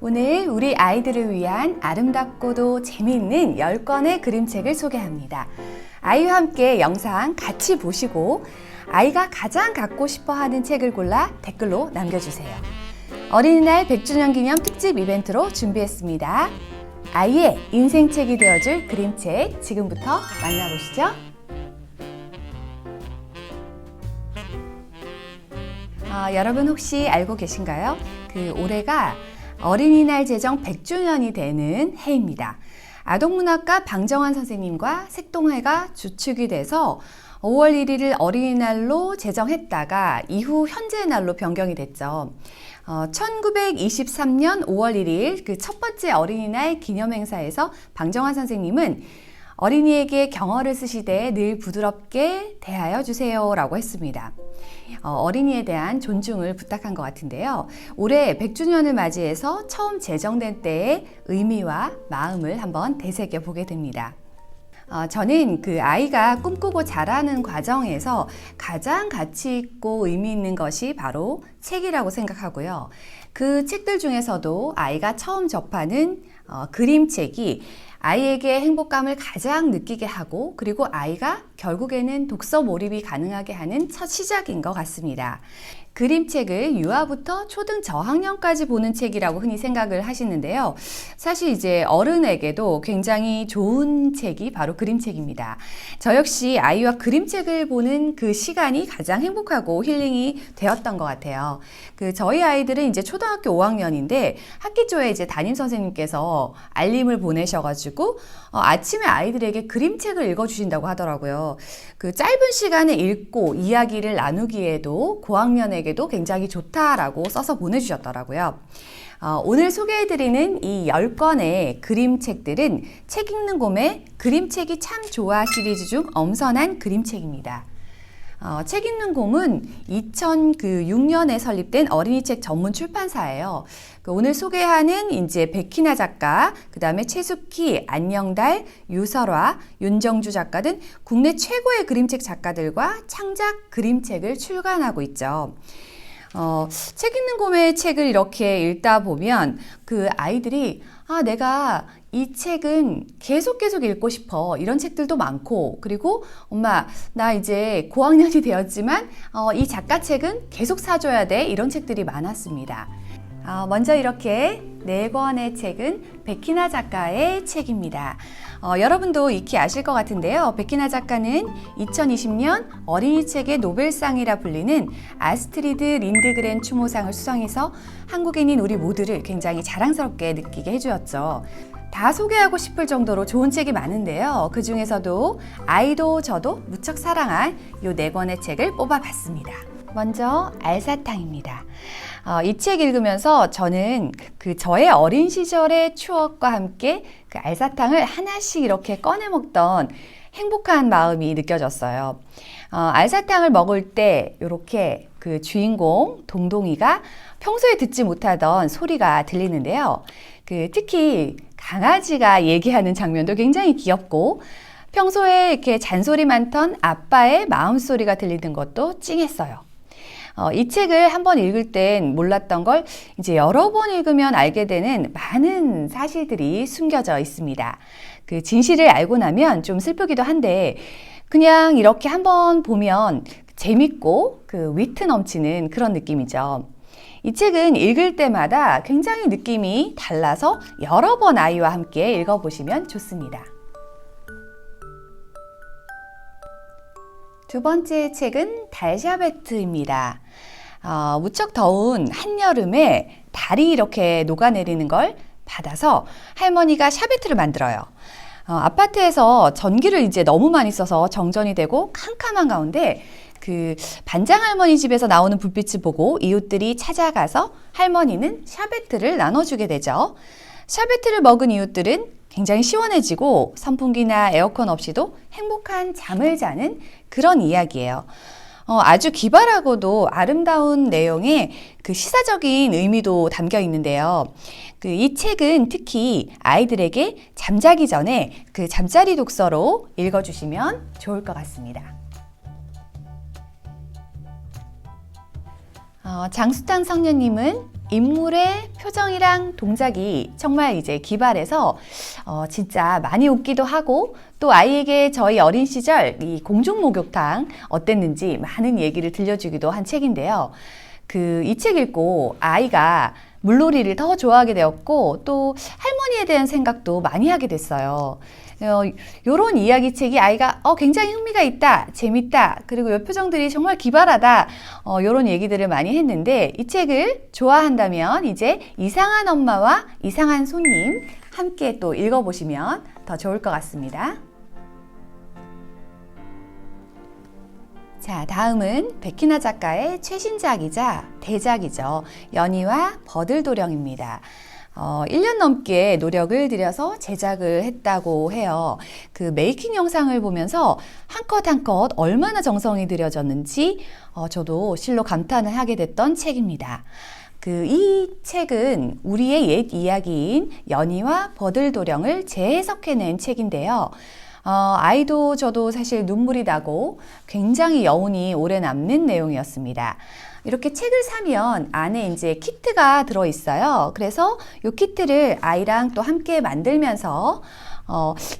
오늘 우리 아이들을 위한 아름답고도 재미있는 10권의 그림책을 소개합니다. 아이와 함께 영상 같이 보시고 아이가 가장 갖고 싶어 하는 책을 골라 댓글로 남겨주세요. 어린이날 100주년 기념 특집 이벤트로 준비했습니다. 아이의 인생책이 되어줄 그림책 지금부터 만나보시죠. 여러분 혹시 알고 계신가요? 올해가 어린이날 제정 100주년이 되는 해입니다. 아동문학가 방정환 선생님과 색동아이가 주축이 돼서 5월 1일을 어린이날로 제정했다가 이후 현재의 날로 변경이 됐죠. 1923년 5월 1일 그 첫 번째 어린이날 기념행사에서 방정환 선생님은 어린이에게 경어를 쓰시되 늘 부드럽게 대하여 주세요 라고 했습니다. 어린이에 대한 존중을 부탁한 것 같은데요. 올해 100주년을 맞이해서 처음 제정된 때의 의미와 마음을 한번 되새겨 보게 됩니다. 저는 그 아이가 꿈꾸고 자라는 과정에서 가장 가치 있고 의미 있는 것이 바로 책이라고 생각하고요. 그 책들 중에서도 아이가 처음 접하는 그림책이 아이에게 행복감을 가장 느끼게 하고 그리고 아이가 결국에는 독서 몰입이 가능하게 하는 첫 시작인 것 같습니다. 그림책을 유아부터 초등 저학년까지 보는 책이라고 흔히 생각을 하시는데요. 사실 이제 어른에게도 굉장히 좋은 책이 바로 그림책입니다. 저 역시 아이와 그림책을 보는 그 시간이 가장 행복하고 힐링이 되었던 것 같아요. 저희 아이들은 이제 초등학교 5학년인데 학기 초에 이제 담임 선생님께서 알림을 보내셔가지고 아침에 아이들에게 그림책을 읽어주신다고 하더라고요. 짧은 시간에 읽고 이야기를 나누기에도 고학년에게도 굉장히 좋다라고 써서 보내주셨더라고요. 오늘 소개해드리는 이 10권의 그림책들은 책 읽는 곰의 그림책이 참 좋아 시리즈 중 엄선한 그림책입니다. 책 읽는 곰은 2006년에 설립된 어린이책 전문 출판사예요. 오늘 소개하는 이제 백희나 작가, 그 다음에 최숙희, 안녕달, 유설화, 윤정주 작가 등 국내 최고의 그림책 작가들과 창작 그림책을 출간하고 있죠. 책 읽는 곰의 책을 이렇게 읽다 보면 그 아이들이 내가 이 책은 계속 읽고 싶어. 이런 책들도 많고 그리고 엄마 나 이제 고학년이 되었지만 이 작가 책은 계속 사줘야 돼. 이런 책들이 많았습니다. 먼저 이렇게 4권의 책은 백희나 작가의 책입니다. 여러분도 익히 아실 것 같은데요. 백희나 작가는 2020년 어린이 책의 노벨상이라 불리는 아스트리드 린드그렌 추모상을 수상해서 한국인인 우리 모두를 굉장히 자랑스럽게 느끼게 해주었죠. 다 소개하고 싶을 정도로 좋은 책이 많은데요. 그 중에서도 아이도 저도 무척 사랑한 이 4권의 책을 뽑아봤습니다. 먼저 알사탕입니다. 이 책 읽으면서 저는 저의 어린 시절의 추억과 함께 그 알사탕을 하나씩 이렇게 꺼내 먹던 행복한 마음이 느껴졌어요. 알사탕을 먹을 때 이렇게 그 주인공 동동이가 평소에 듣지 못하던 소리가 들리는데요. 특히 강아지가 얘기하는 장면도 굉장히 귀엽고 평소에 이렇게 잔소리 많던 아빠의 마음소리가 들리는 것도 찡했어요. 이 책을 한번 읽을 땐 몰랐던 걸 이제 여러 번 읽으면 알게 되는 많은 사실들이 숨겨져 있습니다. 그 진실을 알고 나면 좀 슬프기도 한데 그냥 이렇게 한번 보면 재밌고 그 위트 넘치는 그런 느낌이죠. 이 책은 읽을 때마다 굉장히 느낌이 달라서 여러 번 아이와 함께 읽어보시면 좋습니다. 두 번째 책은 달샤베트입니다. 무척 더운 한여름에 달이 이렇게 녹아내리는 걸 받아서 할머니가 샤베트를 만들어요. 아파트에서 전기를 이제 너무 많이 써서 정전이 되고 캄캄한 가운데 그 반장 할머니 집에서 나오는 불빛을 보고 이웃들이 찾아가서 할머니는 샤베트를 나눠주게 되죠. 샤베트를 먹은 이웃들은 굉장히 시원해지고 선풍기나 에어컨 없이도 행복한 잠을 자는 그런 이야기예요. 아주 기발하고도 아름다운 내용에 그 시사적인 의미도 담겨 있는데요. 이 책은 특히 아이들에게 잠자기 전에 그 잠자리 독서로 읽어주시면 좋을 것 같습니다. 장수탕 성녀님은 인물의 표정이랑 동작이 정말 이제 기발해서 진짜 많이 웃기도 하고 또 아이에게 저희 어린 시절 이 공중 목욕탕 어땠는지 많은 얘기를 들려주기도 한 책인데요. 이 책 읽고 아이가 물놀이를 더 좋아하게 되었고 또 할머니에 대한 생각도 많이 하게 됐어요. 요런 이야기책이 아이가 굉장히 흥미가 있다, 재밌다, 그리고 요 표정들이 정말 기발하다, 요런 얘기들을 많이 했는데 이 책을 좋아한다면 이제 이상한 엄마와 이상한 손님 함께 또 읽어보시면 더 좋을 것 같습니다. 자, 다음은 백희나 작가의 최신작이자 대작이죠. 연희와 버들도령입니다. 1년 넘게 노력을 들여서 제작을 했다고 해요. 메이킹 영상을 보면서 한 컷 한 컷 얼마나 정성이 들여졌는지 저도 실로 감탄을 하게 됐던 책입니다. 이 책은 우리의 옛 이야기인 연희와 버들도령을 재해석해낸 책인데요. 아이도 저도 사실 눈물이 나고 굉장히 여운이 오래 남는 내용이었습니다. 이렇게 책을 사면 안에 이제 키트가 들어있어요. 그래서 이 키트를 아이랑 또 함께 만들면서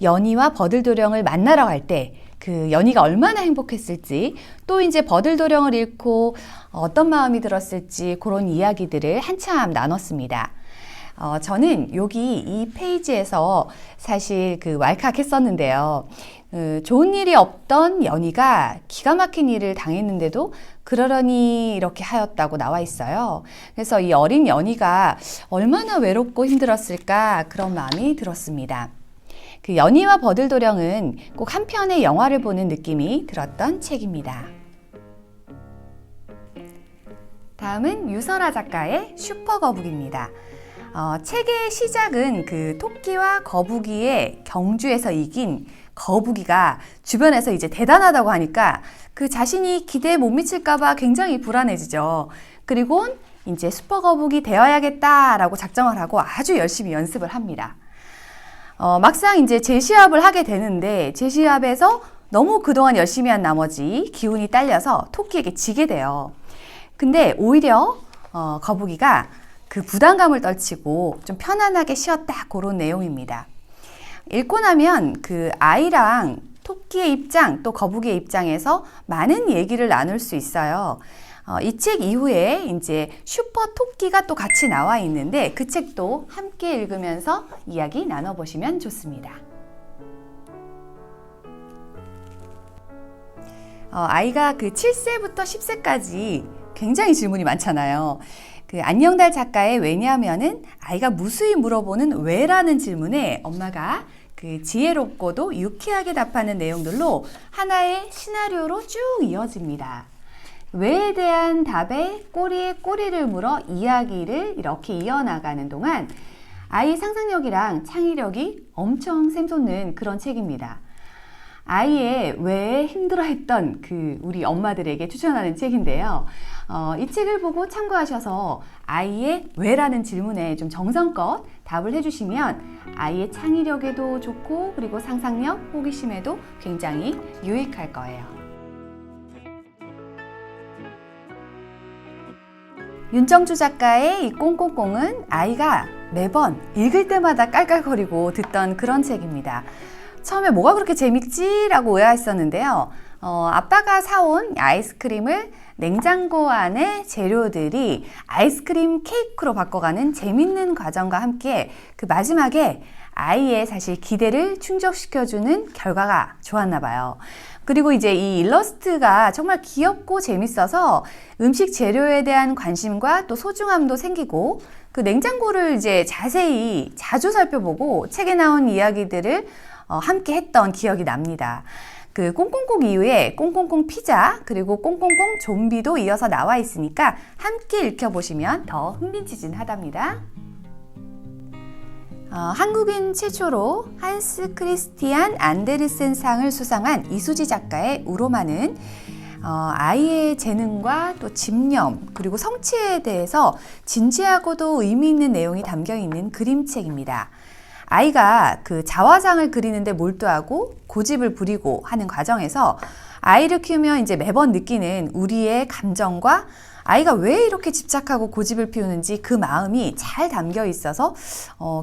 연희와 버들도령을 만나러 갈 때 연희가 얼마나 행복했을지 또 이제 버들도령을 잃고 어떤 마음이 들었을지 그런 이야기들을 한참 나눴습니다. 저는 여기 이 페이지에서 사실 왈칵했었는데요. 좋은 일이 없던 연희가 기가 막힌 일을 당했는데도 그러려니 이렇게 하였다고 나와 있어요. 그래서 이 어린 연희가 얼마나 외롭고 힘들었을까 그런 마음이 들었습니다. 연희와 버들도령은 꼭 한 편의 영화를 보는 느낌이 들었던 책입니다. 다음은 유설아 작가의 슈퍼거북입니다. 책의 시작은 토끼와 거북이의 경주에서 이긴 거북이가 주변에서 이제 대단하다고 하니까 자신이 기대에 못 미칠까봐 굉장히 불안해지죠. 그리고 이제 슈퍼거북이 되어야겠다라고 작정을 하고 아주 열심히 연습을 합니다. 막상 이제 제시합을 하게 되는데 제시합에서 너무 그동안 열심히 한 나머지 기운이 딸려서 토끼에게 지게 돼요. 근데 오히려 거북이가 부담감을 떨치고 좀 편안하게 쉬었다 그런 내용입니다. 읽고 나면 아이랑 토끼의 입장 또 거북이의 입장에서 많은 얘기를 나눌 수 있어요. 이 책 이후에 이제 슈퍼 토끼가 또 같이 나와 있는데 그 책도 함께 읽으면서 이야기 나눠보시면 좋습니다. 아이가 7세부터 10세까지 굉장히 질문이 많잖아요. 안녕달 작가의 왜냐면은 아이가 무수히 물어보는 왜라는 질문에 엄마가 지혜롭고도 유쾌하게 답하는 내용들로 하나의 시나리오로 쭉 이어집니다. 왜에 대한 답에 꼬리에 꼬리를 물어 이야기를 이렇게 이어나가는 동안 아이의 상상력이랑 창의력이 엄청 샘솟는 그런 책입니다. 아이의 왜 힘들어했던 우리 엄마들에게 추천하는 책인데요. 이 책을 보고 참고하셔서 아이의 왜라는 질문에 좀 정성껏 답을 해주시면 아이의 창의력에도 좋고 그리고 상상력, 호기심에도 굉장히 유익할 거예요. 윤정주 작가의 이 꽁꽁꽁은 아이가 매번 읽을 때마다 깔깔거리고 듣던 그런 책입니다. 처음에 뭐가 그렇게 재밌지? 라고 오해했었는데요. 아빠가 사온 아이스크림을 냉장고 안에 재료들이 아이스크림 케이크로 바꿔가는 재밌는 과정과 함께 마지막에 아이의 사실 기대를 충족시켜주는 결과가 좋았나 봐요. 그리고 이제 이 일러스트가 정말 귀엽고 재밌어서 음식 재료에 대한 관심과 또 소중함도 생기고 냉장고를 이제 자주 살펴보고 책에 나온 이야기들을 함께 했던 기억이 납니다. 꽁꽁꽁 이후에 꽁꽁꽁 피자 그리고 꽁꽁꽁 좀비도 이어서 나와 있으니까 함께 읽혀보시면 더 흥미진진하답니다. 한국인 최초로 한스 크리스티안 안데르센 상을 수상한 이수지 작가의 우로마는 아이의 재능과 또 집념 그리고 성취에 대해서 진지하고도 의미 있는 내용이 담겨 있는 그림책입니다. 아이가 자화상을 그리는데 몰두하고 고집을 부리고 하는 과정에서 아이를 키우면 이제 매번 느끼는 우리의 감정과 아이가 왜 이렇게 집착하고 고집을 피우는지 그 마음이 잘 담겨 있어서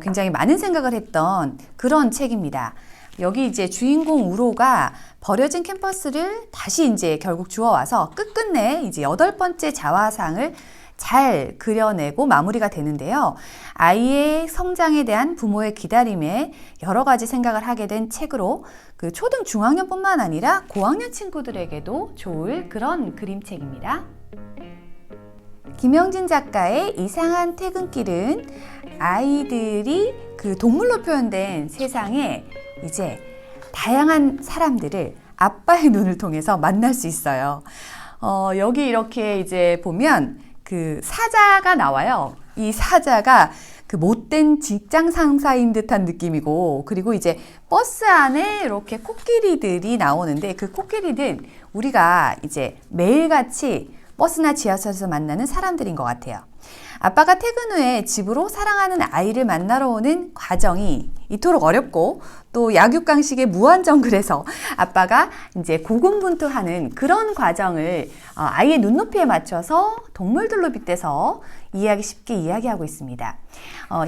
굉장히 많은 생각을 했던 그런 책입니다. 여기 이제 주인공 우로가 버려진 캠퍼스를 다시 이제 결국 주워와서 끝끝내 이제 8번째 자화상을 잘 그려내고 마무리가 되는데요. 아이의 성장에 대한 부모의 기다림에 여러 가지 생각을 하게 된 책으로 그 초등 중학년뿐만 아니라 고학년 친구들에게도 좋을 그런 그림책입니다. 김영진 작가의 이상한 퇴근길은 아이들이 그 동물로 표현된 세상에 이제 다양한 사람들을 아빠의 눈을 통해서 만날 수 있어요. 여기 이렇게 이제 보면 그 사자가 나와요. 이 사자가 그 못된 직장 상사인 듯한 느낌이고, 그리고 이제 버스 안에 이렇게 코끼리들이 나오는데 그 코끼리는 우리가 이제 매일같이 버스나 지하철에서 만나는 사람들인 것 같아요. 아빠가 퇴근 후에 집으로 사랑하는 아이를 만나러 오는 과정이 이토록 어렵고 또 약육강식의 무한정글에서 아빠가 이제 고군분투하는 그런 과정을 아이의 눈높이에 맞춰서 동물들로 빗대서 쉽게 이야기하고 있습니다.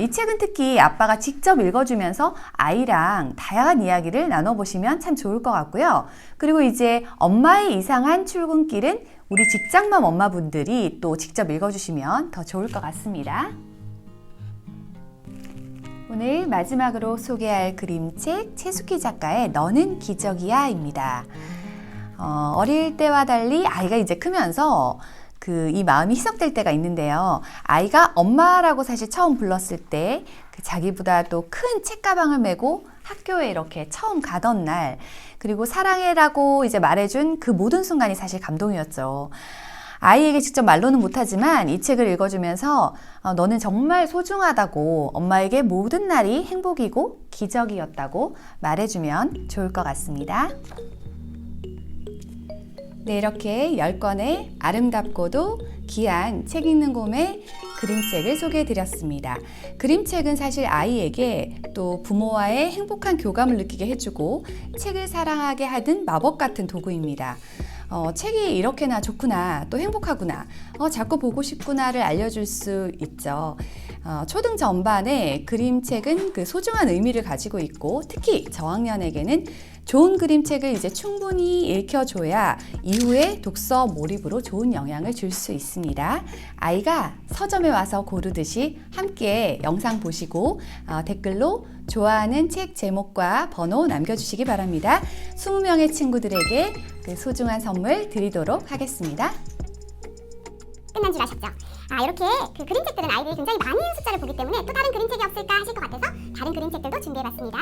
이 책은 특히 아빠가 직접 읽어주면서 아이랑 다양한 이야기를 나눠보시면 참 좋을 것 같고요. 그리고 이제 엄마의 이상한 출근길은 우리 직장맘 엄마분들이 또 직접 읽어주시면 더 좋을 것 같습니다. 오늘 마지막으로 소개할 그림책 최숙희 작가의 너는 기적이야 입니다. 어릴 때와 달리 아이가 이제 크면서 이 마음이 희석될 때가 있는데요. 아이가 엄마라고 사실 처음 불렀을 때 자기보다 또 큰 책가방을 메고 학교에 이렇게 처음 가던 날, 그리고 사랑해라고 이제 말해준 그 모든 순간이 사실 감동이었죠. 아이에게 직접 말로는 못하지만 이 책을 읽어주면서 너는 정말 소중하다고, 엄마에게 모든 날이 행복이고 기적이었다고 말해주면 좋을 것 같습니다. 네, 이렇게 10권의 아름답고도 귀한 책 읽는 곰의 그림책을 소개해드렸습니다. 그림책은 사실 아이에게 또 부모와의 행복한 교감을 느끼게 해주고 책을 사랑하게 하는 마법 같은 도구입니다. 책이 이렇게나 좋구나, 또 행복하구나, 자꾸 보고 싶구나를 알려줄 수 있죠. 초등 전반에 그림책은 그 소중한 의미를 가지고 있고, 특히 저학년에게는 좋은 그림책을 이제 충분히 읽혀줘야 이후에 독서 몰입으로 좋은 영향을 줄 수 있습니다. 아이가 서점에 와서 고르듯이 함께 영상 보시고 댓글로 좋아하는 책 제목과 번호 남겨주시기 바랍니다. 20명의 친구들에게 그 소중한 선물 드리도록 하겠습니다. 끝난 줄 아셨죠? 이렇게 그 그림책들은 아이들이 굉장히 많은 숫자를 보기 때문에 또 다른 그림책이 없을까 하실 것 같아서 다른 그림책들도 준비해봤습니다.